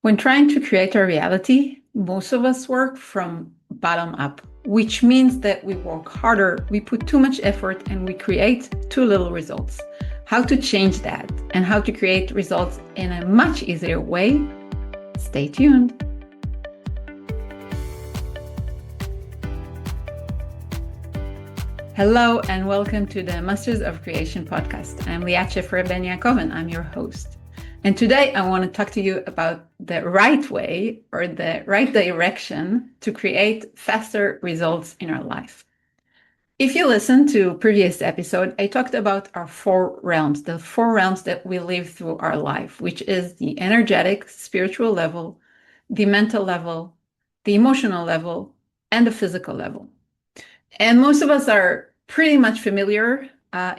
When trying to create our reality, most of us work from bottom up, which means that we work harder, we put too much effort, and we create too little results. How to change that and how to create results in a much easier way? Stay tuned. Hello and welcome to the Masters of Creation podcast. I'm Liat Scheffer Ben Yakov and I'm your host. And today I want to talk to you about the right way or the right direction to create faster results in our life. If you listen to previous episode, I talked about our four realms, the four realms that we live through our life, which is the energetic, spiritual level, the mental level, the emotional level, and the physical level. And most of us are pretty much familiar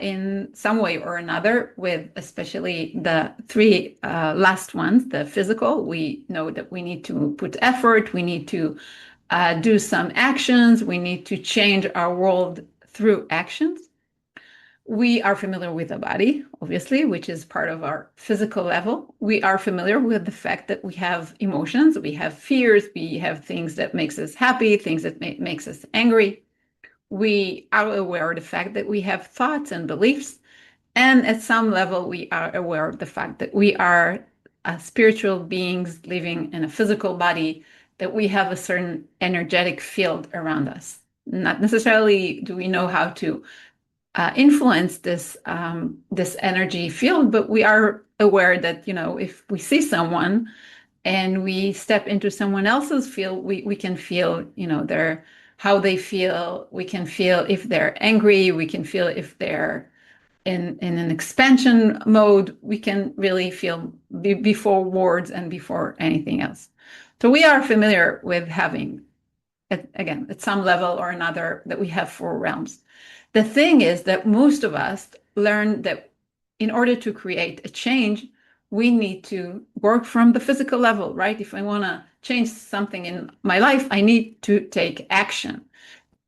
in some way or another with especially the three last ones, the physical. We know that we need to put effort, we need to do some actions, we need to change our world through actions. We are familiar with the body, obviously, which is part of our physical level. We are familiar with the fact that we have emotions, we have fears, we have things that makes us happy, things that makes us angry. We are aware of the fact that we have thoughts and beliefs. And at some level, we are aware of the fact that we are spiritual beings living in a physical body, that we have a certain energetic field around us. Not necessarily do we know how to influence this energy field, but we are aware that, if we see someone and we step into someone else's field, we can feel, how they feel. We can feel if they're angry. We can feel if they're in an expansion mode. We can really feel before words and before anything else. So we are familiar with having, again, at some level or another, that we have four realms. The thing is that most of us learn that in order to create a change, we need to work from the physical level, right? If I want to change something in my life, I need to take action.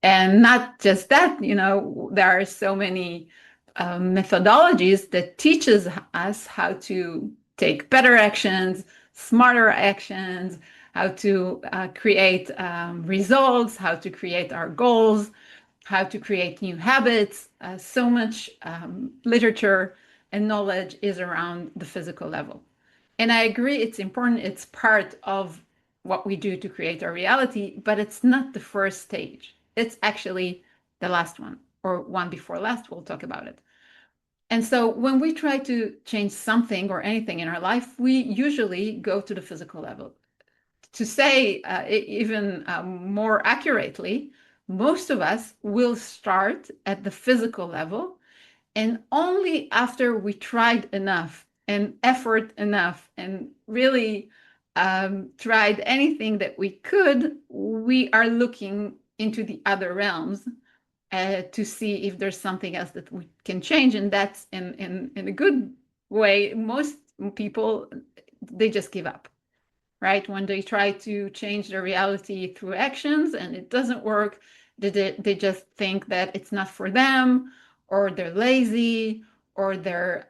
And not just that, there are so many methodologies that teaches us how to take better actions, smarter actions, how to create results, how to create our goals, how to create new habits. So much literature and knowledge is around the physical level. And I agree, it's important, it's part of what we do to create our reality, but it's not the first stage. It's actually the last one, or one before last. We'll talk about it. And so when we try to change something or anything in our life, we usually go to the physical level. To say even more accurately, most of us will start at the physical level, and only after we tried enough and effort enough and really tried anything that we could, we are looking into the other realms to see if there's something else that we can change. And that's in a good way. Most people, they just give up, right? When they try to change their reality through actions and it doesn't work, they just think that it's not for them, or they're lazy, or they're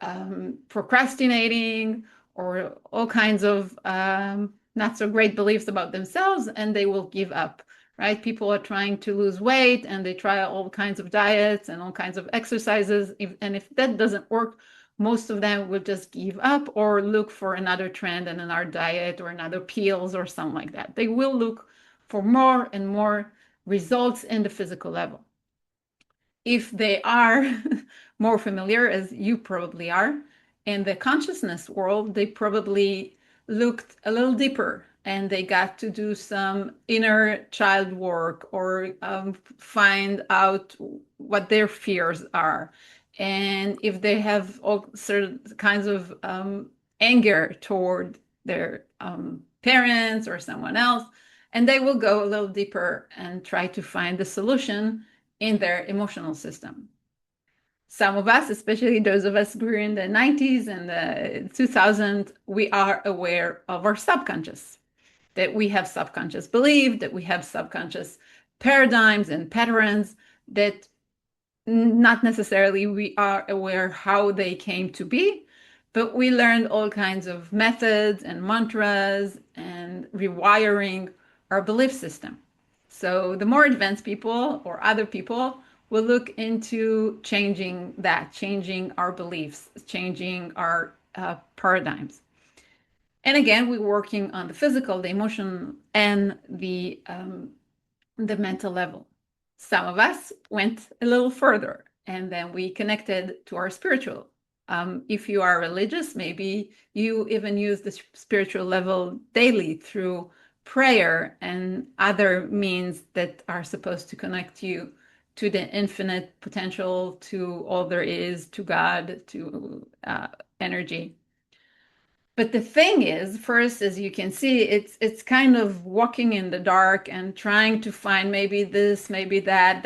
procrastinating, or all kinds of not so great beliefs about themselves, and they will give up, right? People are trying to lose weight and they try all kinds of diets and all kinds of exercises. And if that doesn't work, most of them will just give up or look for another trend and another diet or another pills or something like that. They will look for more and more results in the physical level. If they are more familiar, as you probably are, in the consciousness world, they probably looked a little deeper and they got to do some inner child work, or find out what their fears are. And if they have all certain kinds of anger toward their parents or someone else, and they will go a little deeper and try to find the solution in their emotional system. Some of us, especially those of us who grew in the 90s and the 2000s, we are aware of our subconscious, that we have subconscious belief, that we have subconscious paradigms and patterns that not necessarily we are aware how they came to be, But we learned all kinds of methods and mantras and rewiring our belief system. So the more advanced people or other people will look into changing that, changing our beliefs, changing our paradigms. And again, we're working on the physical, the emotional, and the mental level. Some of us went a little further, and then we connected to our spiritual. If you are religious, maybe you even use the spiritual level daily through prayer and other means that are supposed to connect you to the infinite potential, to all there is, to God, to energy. But the thing is, first, as you can see, it's kind of walking in the dark and trying to find maybe this, maybe that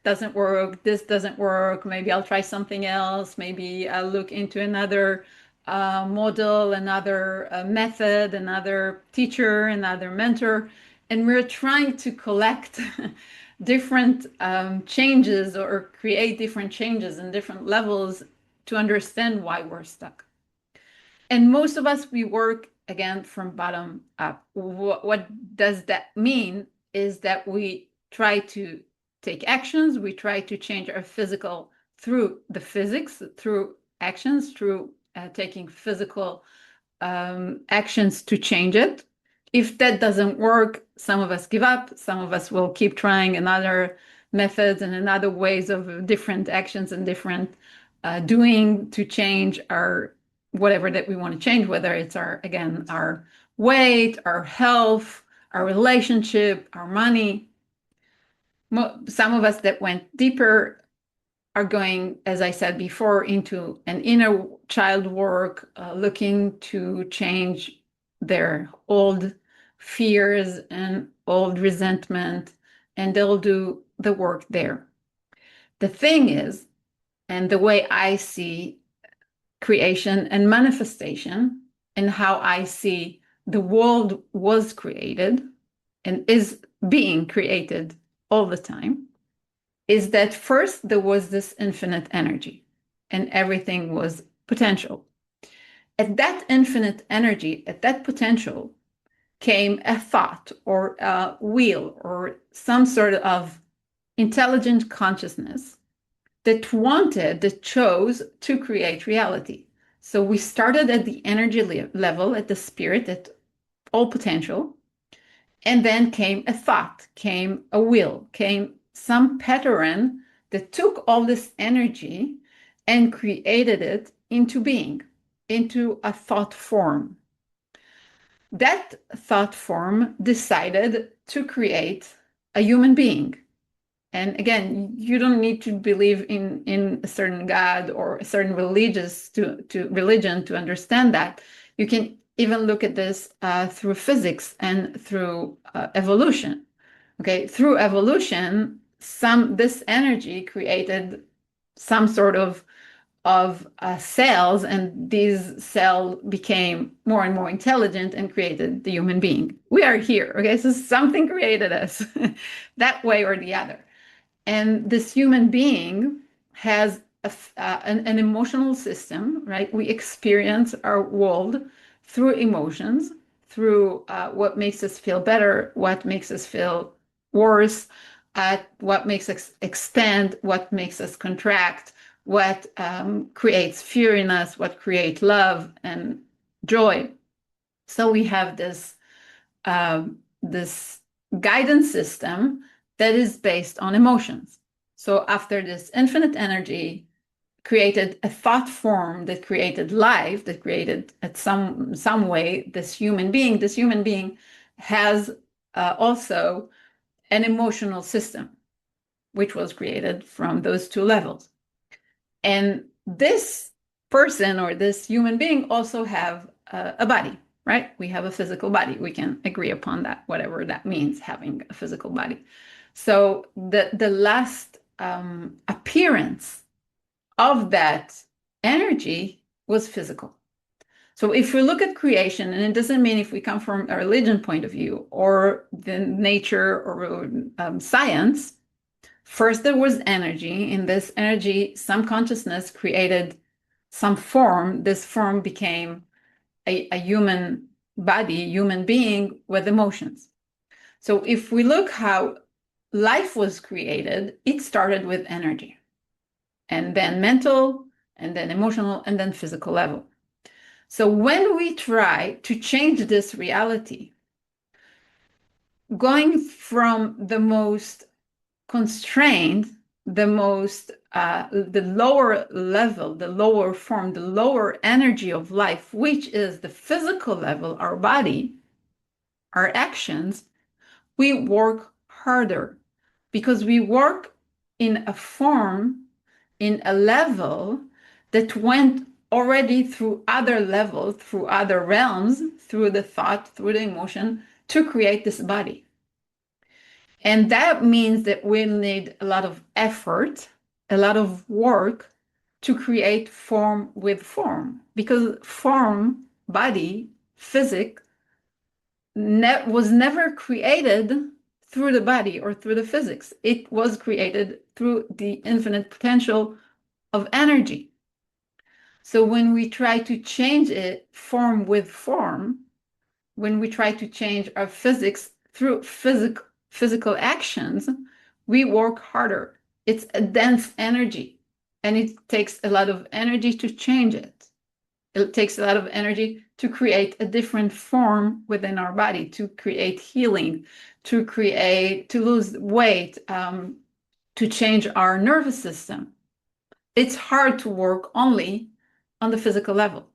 doesn't work, this doesn't work. Maybe I'll try something else. Maybe I'll look into another model, another method, another teacher, another mentor, and we're trying to collect different changes or create different changes in different levels to understand why we're stuck. And most of us, we work again from bottom up. What does that mean is that we try to take actions, we try to change our physical through the physics, through actions, through taking physical actions to change it. If that doesn't work, some of us give up, some of us will keep trying another methods and another ways of different actions and different doing to change our whatever that we want to change, whether it's our, again, our weight, our health, our relationship, our money. Some of us that went deeper are going, as I said before, into an inner child work, looking to change their old fears and old resentment, and they'll do the work there. The thing is, and the way I see creation and manifestation and how I see the world was created and is being created all the time is that first there was this infinite energy and everything was potential. At that infinite energy, at that potential, came a thought or a will or some sort of intelligent consciousness that wanted, that chose to create reality. So we started at the energy level, at the spirit, at all potential. And then came a thought, came a will, came some pattern that took all this energy and created it into being, into a thought form. That thought form decided to create a human being. And again, you don't need to believe in a certain God or a certain religion to understand that. You can even look at this through physics and through evolution. Okay, through evolution, this energy created some sort of cells, and these cells became more and more intelligent and created the human being. We are here. Okay, so something created us that way or the other. And this human being has an emotional system, right? We experience our world through emotions, through what makes us feel better, what makes us feel worse, what makes us expand, what makes us contract, what creates fear in us, what creates love and joy. So we have this guidance system that is based on emotions. So after this infinite energy created a thought form that created life, that created at some way this human being has also an emotional system, which was created from those two levels. And this person or this human being also have a body, right? We have a physical body. We can agree upon that, whatever that means, having a physical body. So the last appearance of that energy was physical. So if we look at creation, and it doesn't mean if we come from a religion point of view or the nature or science, first there was energy. In this energy, some consciousness created some form, this form became a human body, human being with emotions. So if we look how life was created, it started with energy, and then mental, and then emotional, and then physical level. So when we try to change this reality, going from the most constrained, the lower level, the lower form, the lower energy of life, which is the physical level, our body, our actions, we work harder because we work in a form, in a level that went already through other levels, through other realms, through the thought, through the emotion, to create this body. And that means that we need a lot of effort, a lot of work to create form with form, because form, body, physics was never created through the body or through the physics. It was created through the infinite potential of energy. So when we try to change it form with form, when we try to change our physics through physical actions, we work harder. It's a dense energy, and it takes a lot of energy to change it. It takes a lot of energy to create a different form within our body, to create healing, to lose weight, to change our nervous system. It's hard to work only on the physical level.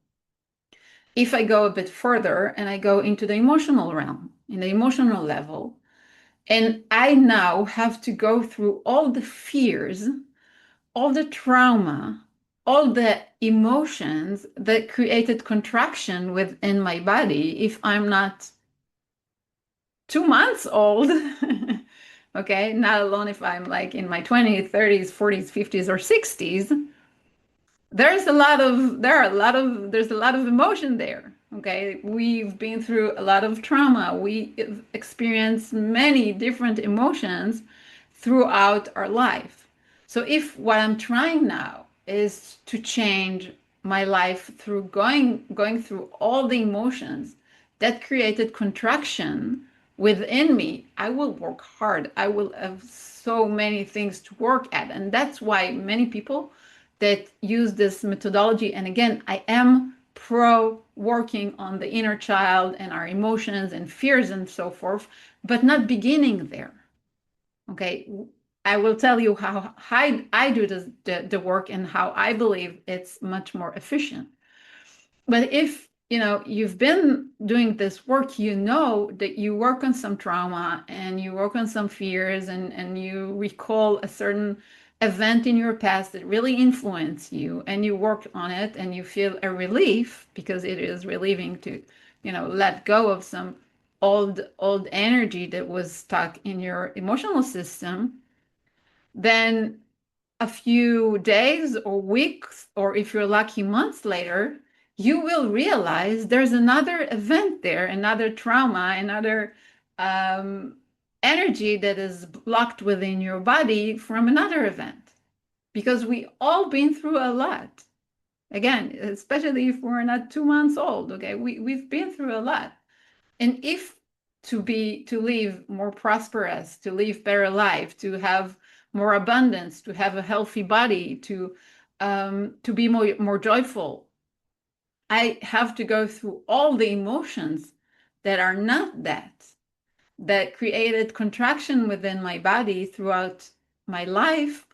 If I go a bit further and I go into the emotional realm, in the emotional level, and I now have to go through all the fears, all the trauma, all the emotions that created contraction within my body if I'm not 2 months old, okay, not alone if I'm like in my 20s, 30s, 40s, 50s, or 60s, there's a lot of emotion there. Okay, we've been through a lot of trauma. We experience many different emotions throughout our life. So if what I'm trying now is to change my life through going through all the emotions that created contraction within me, I will work hard. I will have so many things to work at. And that's why many people that use this methodology, and again, I am pro working on the inner child and our emotions and fears and so forth, but not beginning there. Okay, I will tell you how I do the work and how I believe it's much more efficient. But if you've been doing this work, you know that you work on some trauma and you work on some fears, and you recall a certain event in your past that really influenced you, and you worked on it, and you feel a relief because it is relieving to let go of some old energy that was stuck in your emotional system. Then a few days or weeks, or if you're lucky, months later, you will realize there's another event there, another trauma, another energy that is blocked within your body from another event. Because we all been through a lot. Again, especially if we're not 2 months old, okay? We've been through a lot. And if to live more prosperous, to live better life, to have more abundance, to have a healthy body, to be more joyful, I have to go through all the emotions that are not that created contraction within my body throughout my life.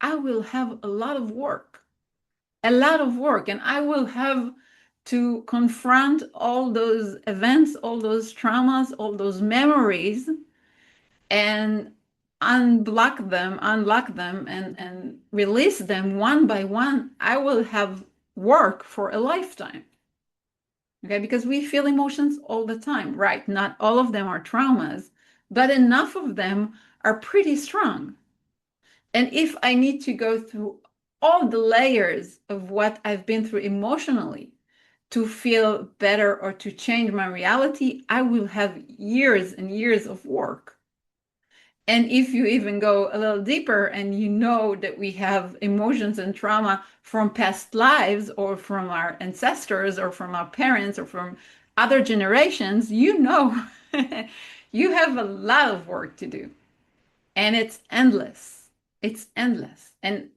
I will have a lot of work, and I will have to confront all those events, all those traumas, all those memories, and unlock them, and release them one by one. I will have work for a lifetime. Okay, because we feel emotions all the time, right? Not all of them are traumas, but enough of them are pretty strong. And if I need to go through all the layers of what I've been through emotionally to feel better or to change my reality, I will have years and years of work. And if you even go a little deeper and you know that we have emotions and trauma from past lives or from our ancestors or from our parents or from other generations, you know you have a lot of work to do. And it's endless. It's endless. And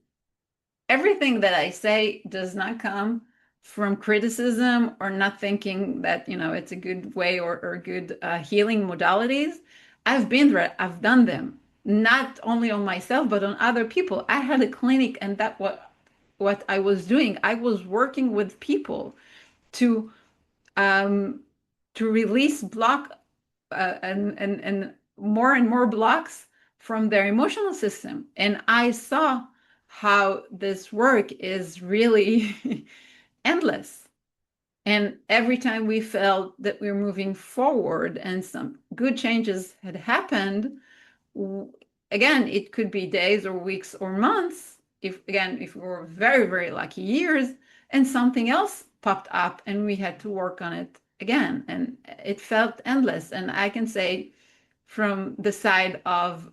everything that I say does not come from criticism or not thinking that, it's a good way or good healing modalities. I've been there, I've done them, not only on myself, but on other people. I had a clinic, and that what I was doing. I was working with people to um, to release block and more blocks from their emotional system. And I saw how this work is really endless. And every time we felt that we were moving forward and some good changes had happened, again, it could be days or weeks or months, if we were very, very lucky, years, and something else popped up and we had to work on it again. And it felt endless. And I can say, from the side of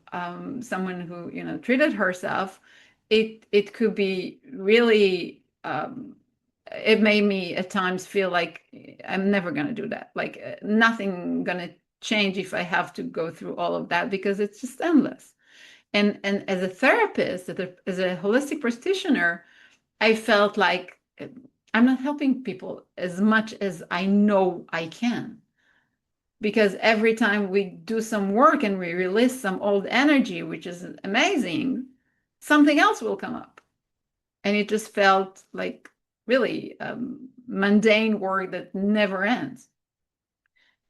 someone who treated herself, it could be really it made me at times feel like I'm never going to do that, like nothing going to change if I have to go through all of that, because it's just endless. And as a therapist, as a holistic practitioner, I felt like I'm not helping people as much as I know I can, because every time we do some work and we release some old energy, which is amazing, something else will come up. And it just felt like really mundane work that never ends.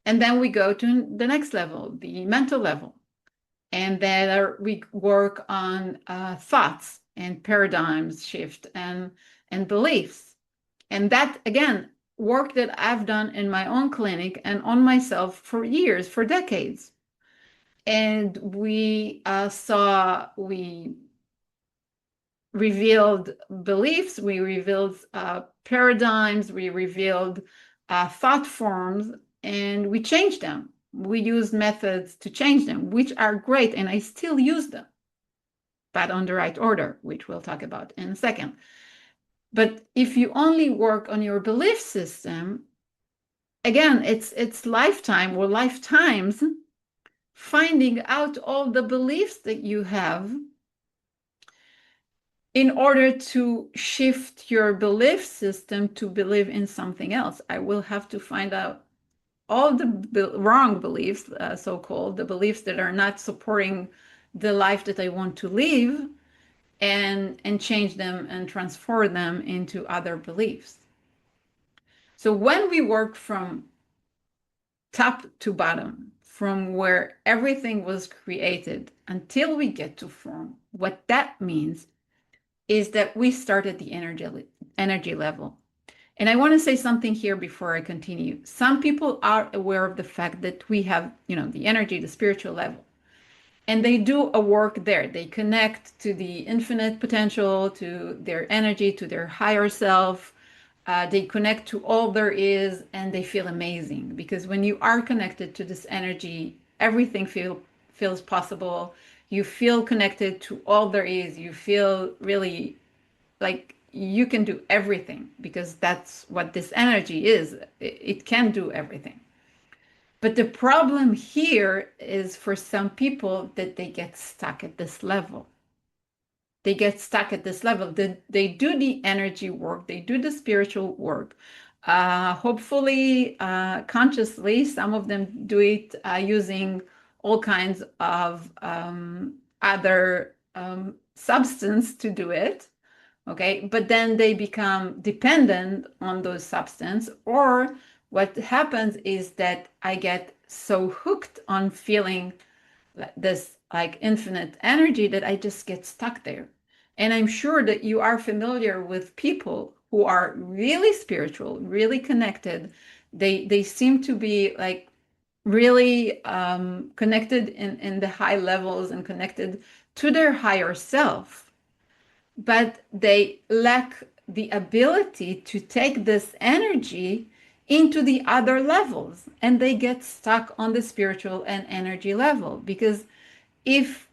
And then we go to the next level, the mental level. And then we work on thoughts and paradigms shift and beliefs. And that, again, work that I've done in my own clinic and on myself for years, for decades. And we revealed beliefs, we revealed paradigms, we revealed thought forms, and we changed them. We used methods to change them, which are great, and I still use them, but on the right order, which we'll talk about in a second. But if you only work on your belief system, again, it's lifetime or lifetimes finding out all the beliefs that you have in order to shift your belief system to believe in something else. I will have to find out all the wrong beliefs, so-called, the beliefs that are not supporting the life that I want to live, and change them and transform them into other beliefs. So when we work from top to bottom, from where everything was created until we get to form, what that means is that we start at the energy level. And I want to say something here before I continue. Some people are aware of the fact that we have, the energy, the spiritual level, and they do a work there. They connect to the infinite potential, to their energy, to their higher self. They connect to all there is, and they feel amazing, because when you are connected to this energy, everything feels possible. You feel connected to all there is. You feel really like you can do everything, because that's what this energy is. It can do everything. But the problem here is, for some people, that they get stuck at this level. They get stuck at this level. They do the energy work, they do the spiritual work. Hopefully, consciously, some of them do it using all kinds of other substance to do it. Okay, but then they become dependent on those substance, or what happens is that I get so hooked on feeling this like infinite energy that I just get stuck there. And I'm sure that you are familiar with people who are really spiritual, really connected. They seem to be like really connected in the high levels and connected to their higher self, but they lack the ability to take this energy into the other levels, and they get stuck on the spiritual and energy level, because if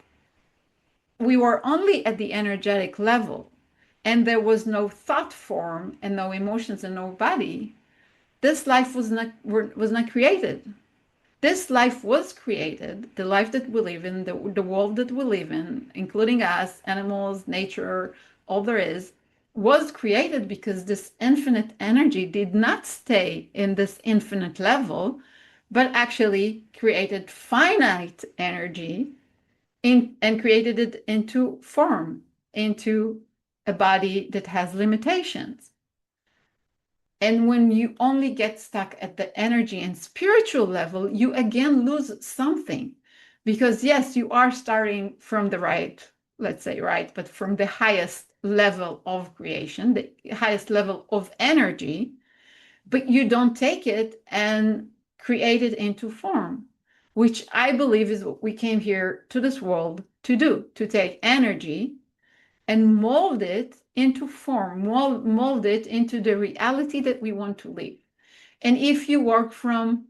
we were only at the energetic level and there was no thought form and no emotions and no body, this life was not created. This life was created, the life that we live in, the world that we live in, including us, animals, nature, all there is, was created because this infinite energy did not stay in this infinite level, but actually created finite energy and created it into form, into a body that has limitations. And when you only get stuck at the energy and spiritual level, you again lose something. Because yes, you are starting from the right, let's say right, but from the highest level of creation, the highest level of energy, but you don't take it and create it into form, which I believe is what we came here to this world to do, to take energy and mold it into form, mold it into the reality that we want to live. And if you work from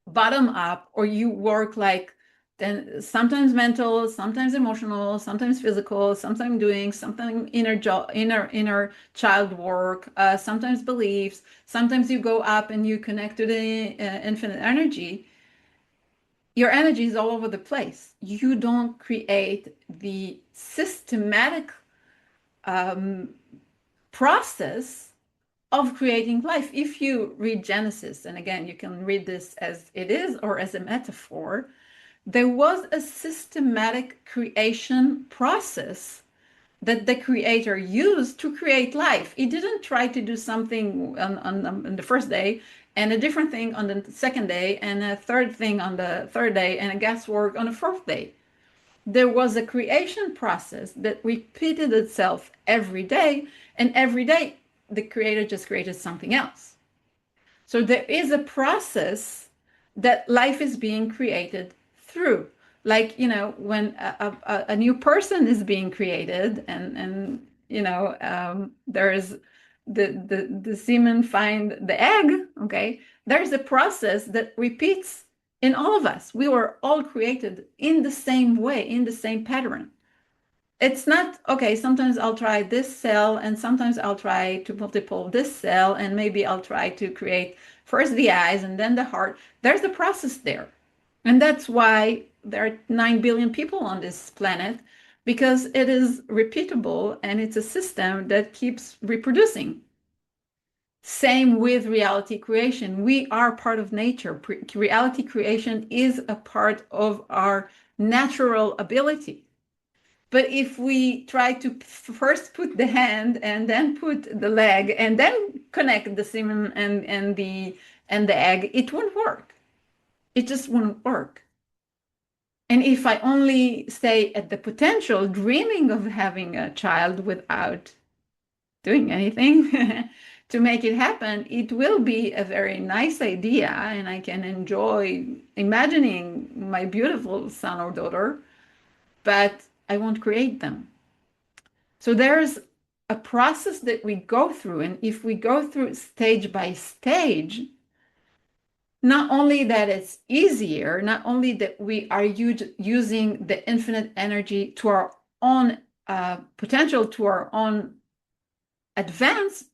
bottom up, or you work like then sometimes mental, sometimes emotional, sometimes physical, sometimes doing, sometimes inner child work, sometimes beliefs, sometimes you go up and you connect to the infinite energy, your energy is all over the place. You don't create the systematic process of creating life. If you read Genesis, and again, you can read this as it is or as a metaphor, there was a systematic creation process that the creator used to create life. He didn't try to do something on the first day and a different thing on the second day and a third thing on the third day and a guesswork on the fourth day. There was a creation process that repeated itself every day, and every day the creator just created something else. So there is a process that life is being created through. Like, when a new person is being created, and there is the semen find the egg, okay? There's a process that repeats in all of us. We were all created in the same way, in the same pattern. It's not, okay, sometimes I'll try this cell and sometimes I'll try to multiple this cell and maybe I'll try to create first the eyes and then the heart. There's a process there. And that's why there are 9 billion people on this planet, because it is repeatable and it's a system that keeps reproducing. Same with reality creation. We are part of nature. Reality creation is a part of our natural ability. But if we try to first put the hand and then put the leg and then connect the semen and the egg, it won't work. It just won't work. And if I only stay at the potential, dreaming of having a child without doing anything to make it happen, it will be a very nice idea, and I can enjoy imagining my beautiful son or daughter, but I won't create them. So there's a process that we go through, and if we go through stage by stage, not only that it's easier, not only that we are using the infinite energy to our own potential, to our own advance,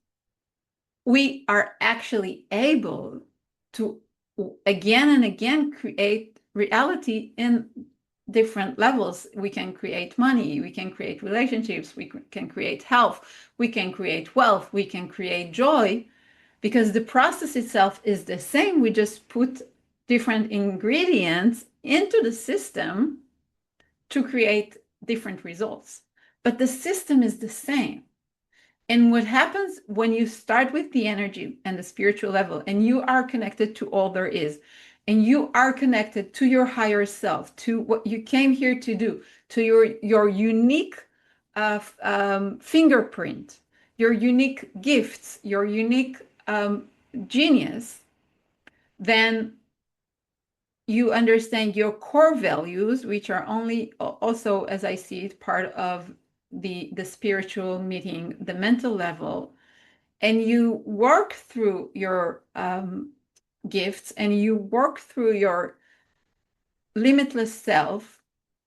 we are actually able to again and again create reality in different levels. We can create money, we can create relationships, we can create health, we can create wealth, we can create joy, because the process itself is the same. We just put different ingredients into the system to create different results, but the system is the same. And what happens when you start with the energy and the spiritual level, and you are connected to all there is, and you are connected to your higher self, to what you came here to do, to your unique fingerprint, your unique gifts, your unique genius, then you understand your core values, which are only also, as I see it, part of the spiritual meeting the mental level, and you work through your gifts and you work through your limitless self,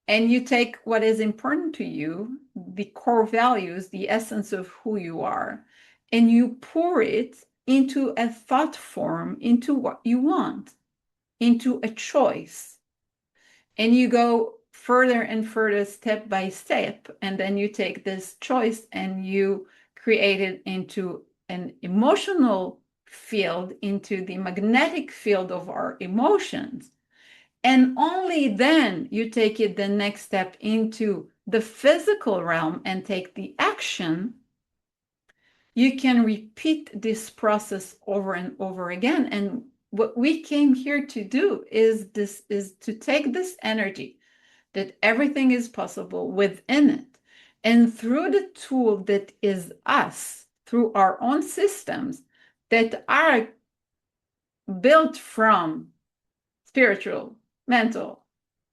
and you take what is important to you, the core values, the essence of who you are, and you pour it into a thought form, into what you want, into a choice. And you go further and further, step by step, and then you take this choice and you create it into an emotional field, into the magnetic field of our emotions. And only then you take it the next step into the physical realm and take the action. You can repeat this process over and over again. And what we came here to do is to take this energy that everything is possible within it, and through the tool that is us, through our own systems that are built from spiritual, mental,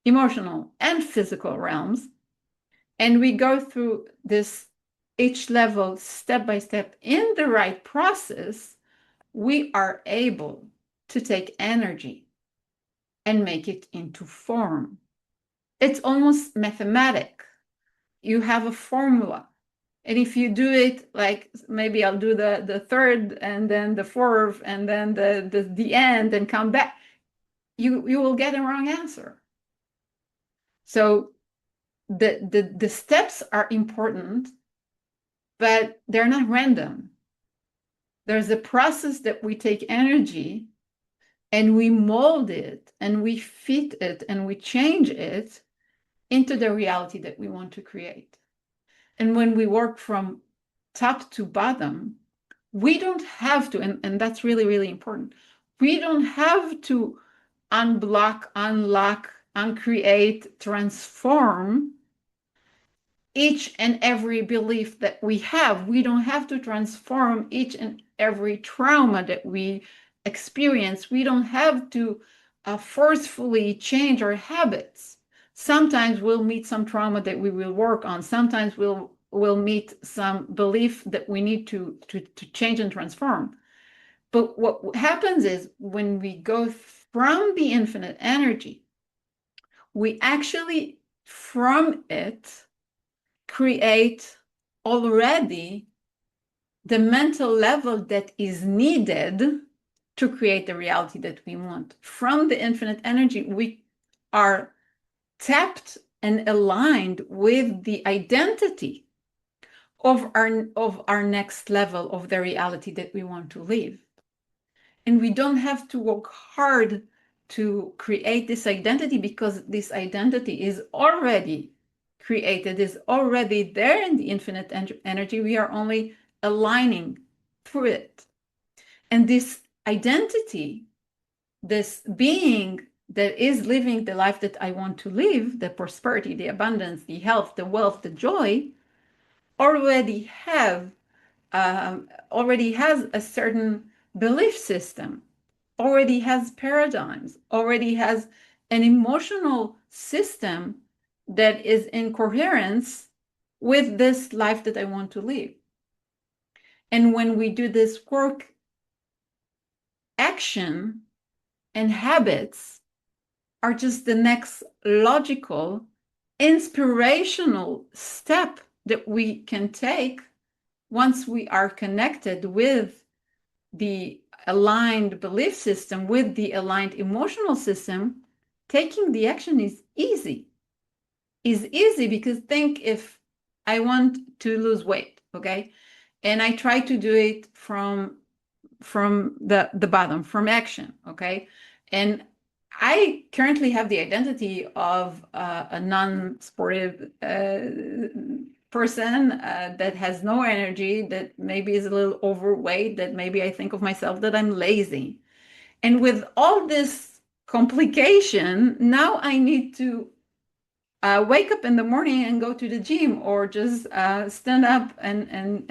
emotional, and physical realms. And we go through this each level step by step in the right process. We are able to take energy and make it into form. It's almost mathematic. You have a formula. And if you do it like maybe I'll do the third and then the fourth and then the end and come back, you will get a wrong answer. So the steps are important, but they're not random. There's a process that we take energy and we mold it and we fit it and we change it into the reality that we want to create. And when we work from top to bottom, we don't have to, and that's really, really important. We don't have to unblock, unlock, uncreate, transform each and every belief that we have. We don't have to transform each and every trauma that we experience. We don't have to forcefully change our habits. Sometimes we'll meet some trauma that we will work on. Sometimes we'll meet some belief that we need to change and transform. But what happens is when we go from the infinite energy, we actually, from it, create already the mental level that is needed to create the reality that we want. From the infinite energy, we are tapped and aligned with the identity of our next level of the reality that we want to live. And we don't have to work hard to create this identity because this identity is already created, is already there in the infinite energy. We are only aligning through it. And this identity, this being that is living the life that I want to live, the prosperity, the abundance, the health, the wealth, the joy, already has a certain belief system, already has paradigms, already has an emotional system that is in coherence with this life that I want to live. And when we do this work, action and habits are just the next logical, inspirational step that we can take once we are connected with the aligned belief system, with the aligned emotional system. Taking the action is easy. Because think, if I want to lose weight, okay, and I try to do it from the bottom, from action, okay, and I currently have the identity of a non-sportive person that has no energy, that maybe is a little overweight, that maybe I think of myself that I'm lazy. And with all this complication, now I need to wake up in the morning and go to the gym, or just stand up and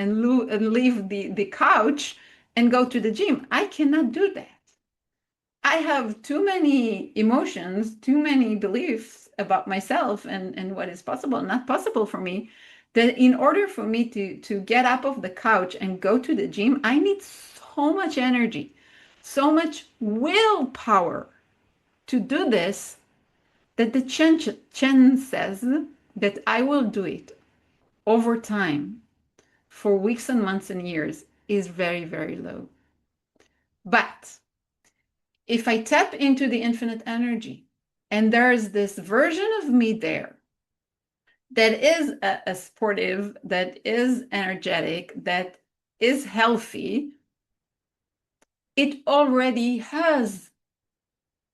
leave the couch and go to the gym. I cannot do that. I have too many emotions, too many beliefs about myself and what is possible and not possible for me, that in order for me to get up off the couch and go to the gym, I need so much energy, so much willpower to do this, that the Chen says that I will do it over time for weeks and months and years is very, very low. But if I tap into the infinite energy and there's this version of me there that is a sportive, that is energetic, that is healthy, it already has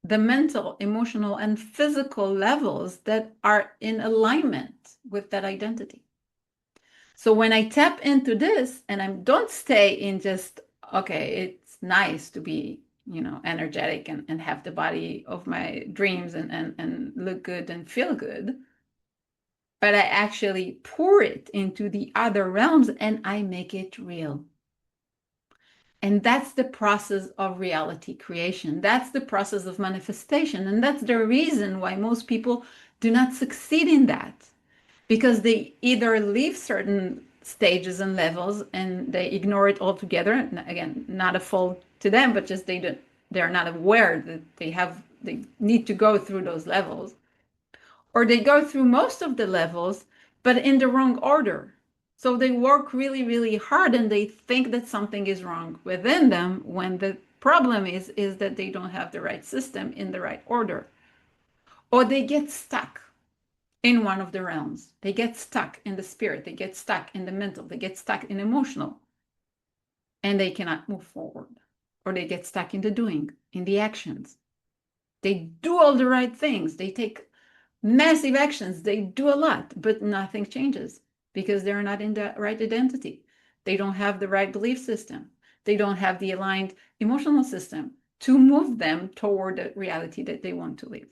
the mental, emotional, and physical levels that are in alignment with that identity. So when I tap into this and I don't stay in just, okay, it's nice to be, energetic and have the body of my dreams and look good and feel good, but I actually pour it into the other realms and I make it real. And that's the process of reality creation. That's the process of manifestation. And that's the reason why most people do not succeed in that, because they either leave certain stages and levels and they ignore it altogether. And again, not a fault to them, but just they're not aware that they need to go through those levels. Or they go through most of the levels, but in the wrong order. So they work really, really hard and they think that something is wrong within them when the problem is that they don't have the right system in the right order. Or they get stuck in one of the realms. They get stuck in the spirit, they get stuck in the mental, they get stuck in emotional, and they cannot move forward. Or they get stuck in the doing, in the actions. They do all the right things, they take massive actions, they do a lot, but nothing changes because they're not in the right identity. They don't have the right belief system. They don't have the aligned emotional system to move them toward the reality that they want to live.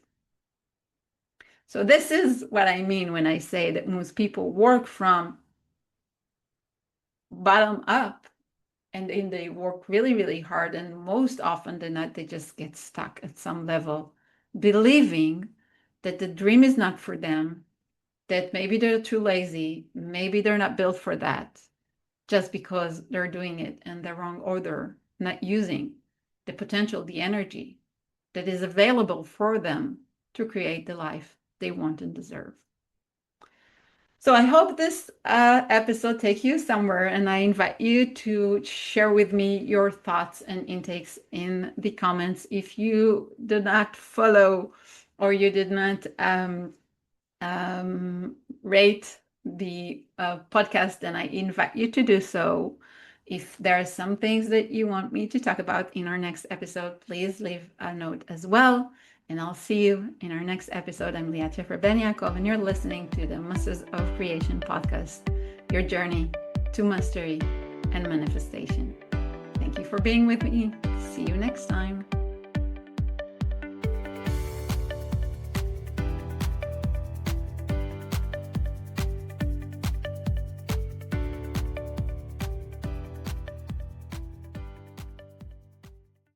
So this is what I mean when I say that most people work from bottom up and then they work really, really hard. And most often than not, they just get stuck at some level, believing that the dream is not for them, that maybe they're too lazy, maybe they're not built for that, just because they're doing it in the wrong order, not using the potential, the energy that is available for them to create the life they want and deserve. So I hope this episode takes you somewhere, and I invite you to share with me your thoughts and intakes in the comments. If you did not follow or you did not rate the podcast, then I invite you to do so. If there are some things that you want me to talk about in our next episode, please leave a note as well. And I'll see you in our next episode. I'm Liat Scheffer Ben Yakov, and you're listening to the Masters of Creation podcast, your journey to mastery and manifestation. Thank you for being with me. See you next time.